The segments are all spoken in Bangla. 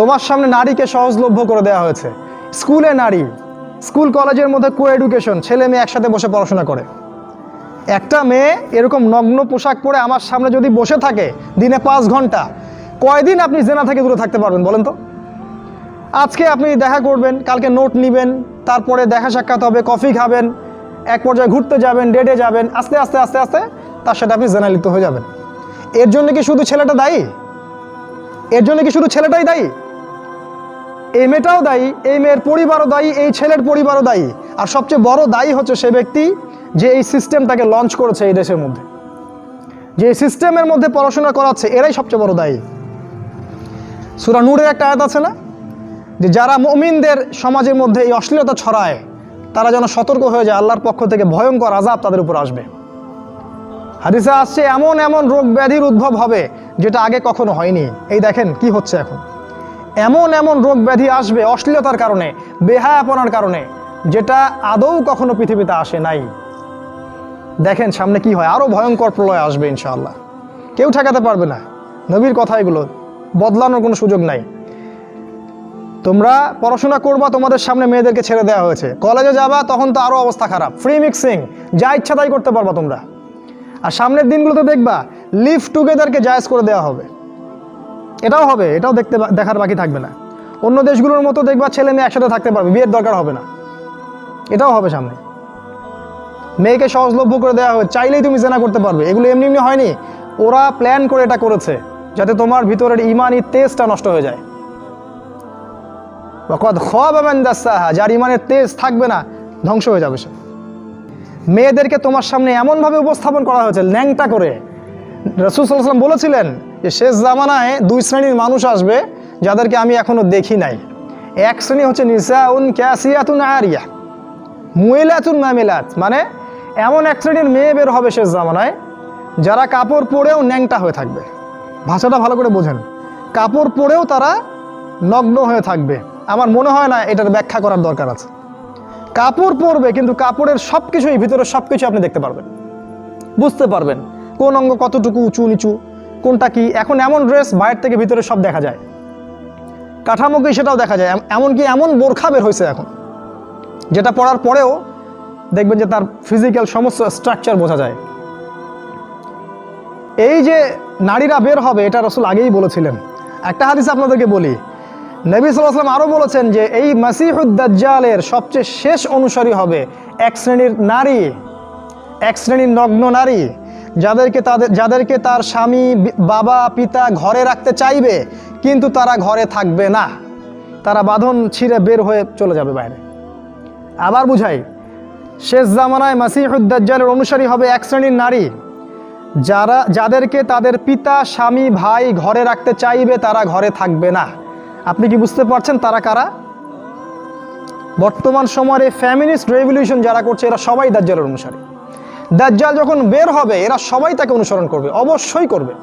তোমার সামনে নারীকে সহজলভ্য করে দেওয়া হয়েছে। স্কুলে নারী, স্কুল কলেজের মধ্যে কো এডুকেশন, ছেলে মেয়ে একসাথে বসে পড়াশোনা করে। একটা মেয়ে এরকম নগ্ন পোশাক পরে আমার সামনে যদি বসে থাকে দিনে 5 ঘন্টা, কয়দিন আপনি জেনা থেকে দূরে থাকতে পারবেন বলেন তো? আজকে আপনি দেখা করবেন, কালকে নোট নেবেন, তারপরে দেখা সাক্ষাৎ হবে, কফি খাবেন, এক পর্যায়ে ঘুরতে যাবেন, ডেটে যাবেন, আস্তে আস্তে আস্তে আস্তে তার সাথে আপনি জেনায় লিপ্ত হয়ে যাবেন। এর জন্য কি শুধু ছেলেটা দায়ী? এর জন্য কি শুধু ছেলেটাই দায়ী? এই মেয়েটাও দায়ী, এই মেয়ের পরিবারও দায়ী, এই ছেলের পরিবারও দায়ী। আর সবচেয়ে বড় দায়ী হচ্ছে সে ব্যক্তি যে এই সিস্টেমটাকে লঞ্চ করেছে এই দেশের মধ্যে, যে এই সিস্টেমের মধ্যে পড়াশোনা করাচ্ছে, এরাই সবচেয়ে বড় দায়ী। সূরা নূরের একটা আয়াত আছে না, যে যারা মুমিনদের সমাজের মধ্যে এই অশ্লীলতা ছড়ায় তারা যেন সতর্ক হয়ে যায়, আল্লাহর পক্ষ থেকে ভয়ঙ্কর আযাব তাদের উপর আসবে। হাদিসে আসছে এমন এমন রোগ ব্যাধির উদ্ভব হবে যেটা আগে কখনো হয়নি। এই দেখেন কি হচ্ছে এখন, এমন এমন রোগ ব্যাধি আসবে অশ্লীলতার কারণে, বেহায়াপনার কারণে, যেটা আদৌ কখনো পৃথিবীতে আসে নাই। দেখেন সামনে কি হয়, আরও ভয়ঙ্কর প্রলয় আসবে ইনশাআল্লাহ, কেউ ঠেকাতে পারবে না। নবীর কথা এগুলো, বদলানোর কোনো সুযোগ নাই। তোমরা পড়াশোনা করবা, তোমাদের সামনে মেয়েদেরকে ছেড়ে দেওয়া হয়েছে। কলেজে যাবা তখন তো আরও অবস্থা খারাপ, ফ্রি মিক্সিং, যা ইচ্ছা তাই করতে পারবা তোমরা। আর সামনের দিনগুলোতে দেখবা লিভ টুগেদারকে জায়েজ করে দেওয়া হবে, এটাও হবে, এটাও দেখার বাকি থাকবে না। অন্য দেশগুলোর মতো দেখবা ছেলে মেয়ে একসাথে থাকতে পারবে, বিয়ের দরকার হবে না, এটাও হবে সামনে। মেয়েকে সহজলভ্য করে দেওয়া হবে, চাইলেই তুমি জেনা করতে পারবে। এগুলো এমনি এমনি হয়নি, ওরা প্ল্যান করে এটা করেছে যাতে তোমার ভিতরের ইমানি তেজটা নষ্ট হয়ে যায়। যার ইমানের তেজ থাকবে না, ধ্বংস হয়ে যাবে সে। মেয়েদেরকে তোমার সামনে এমনভাবে উপস্থাপন করা হয়েছে ন্যাংটা করে। রাসূল সাল্লাল্লাহু আলাইহি ওয়াসাল্লাম বলেছিলেন যে শেষ জামানায় 2 শ্রেণীর মানুষ আসবে যাদেরকে আমি এখনো দেখি নাই। এক শ্রেণী হচ্ছে নিসাউন কাসিয়াতুন আরিয়া মুইলাতুন মামিলাত, মানে এমন এক শ্রেণীর মেয়ে বের হবে শেষ জামানায় যারা কাপড় পরেও ন্যাংটা হয়ে থাকবে। ভাষাটা ভালো করে বোঝেন, কাপড় পরেও তারা নগ্ন হয়ে থাকবে। আমার মনে হয় না এটার ব্যাখ্যা করার দরকার আছে। কাপড় পরবে কিন্তু কাপড়ের সব কিছুই, ভিতরের সব কিছু আপনি দেখতে পারবেন, বুঝতে পারবেন কোন অঙ্গ কতটুকু উঁচু নিচু, কোনটা কি। এখন এমন ড্রেস বাইরে থেকে ভিতরে সব দেখা যায়, কাঠামোকে সেটাও দেখা যায়। এমনকি এমন বোরখা বের হয়েছে এখন, যেটা পরার পরেও দেখবেন যে তার ফিজিক্যাল সমস্ত স্ট্রাকচার বোঝা যায়। এই যে নারীরা বের হবে এটা রাসূল আগেই বলেছিলেন। একটা হাদিস আপনাদেরকে বলি, নবী সাল্লাল্লাহু আলাইহি ওয়াসাল্লাম আরও বলেছেন যে এই মাসিহুদ দাজ্জালের সবচেয়ে শেষ অনুসারী হবে এক শ্রেণীর নারী, এক শ্রেণীর নগ্ন নারী, যাদেরকে তার স্বামী বাবা পিতা ঘরে রাখতে চাইবে কিন্তু তারা ঘরে থাকবে না, তারা বাঁধন ছিঁড়ে বের হয়ে চলে যাবে বাইরে। আবার বুঝাই, শেষ জামানায় মাসিহুদ দাজ্জালের অনুসারী হবে এক শ্রেণীর নারী যাদেরকে তাদের পিতা স্বামী ভাই ঘরে রাখতে চাইবে, তারা ঘরে থাকবে না। আপনি কি বুঝতে পারছেন তারা কারা? বর্তমান সময়ে ফ্যামিনিস্ট রেভলিউশন যারা করছে এরা সবাই দাজ্জালের অনুসারী। দাজ্জাল যখন বের হবে এরা সবাই তাকে অনুসরণ করবে, অবশ্যই করবে।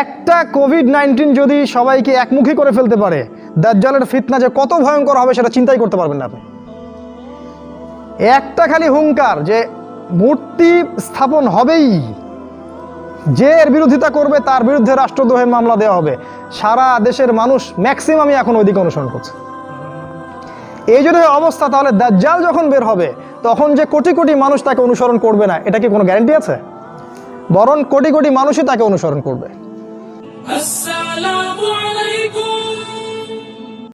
একটা কোভিড-19 যদি সবাইকে একমুখী করে ফেলতে পারে, দাজ্জালের ফিতনা যে কত ভয়ঙ্কর হবে সেটা চিন্তাই করতে পারবেন না আপনি। একটা খালি হুঙ্কার যে মূর্তি স্থাপন হবেই, যে এর বিরোধিতা করবে তার বিরুদ্ধে রাষ্ট্রদ্রোহের মামলা দেওয়া হবে। সারা দেশের মানুষ ম্যাক্সিমামই এখন ওইদিকে অনুসরণ করছে। এই যদি অবস্থা, তাহলে দাজ্জাল যখন বের হবে তখন যে কোটি কোটি মানুষ তাকে অনুসরণ করবে না, এটা কি কোনো গ্যারান্টি আছে? বরং কোটি কোটি মানুষই তাকে অনুসরণ করবে।